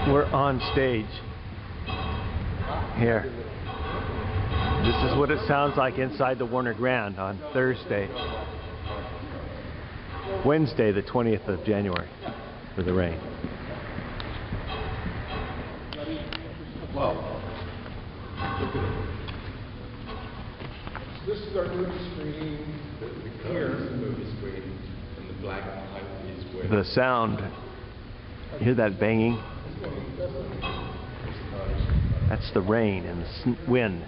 We're on stage here. This is what it sounds like inside the Warner Grand on Wednesday the 20th of January for the rain. Wow. Look at it. This is our movie screen. Here is the movie screen, and the black and white is where The sound, you hear that banging? That's the rain and the wind.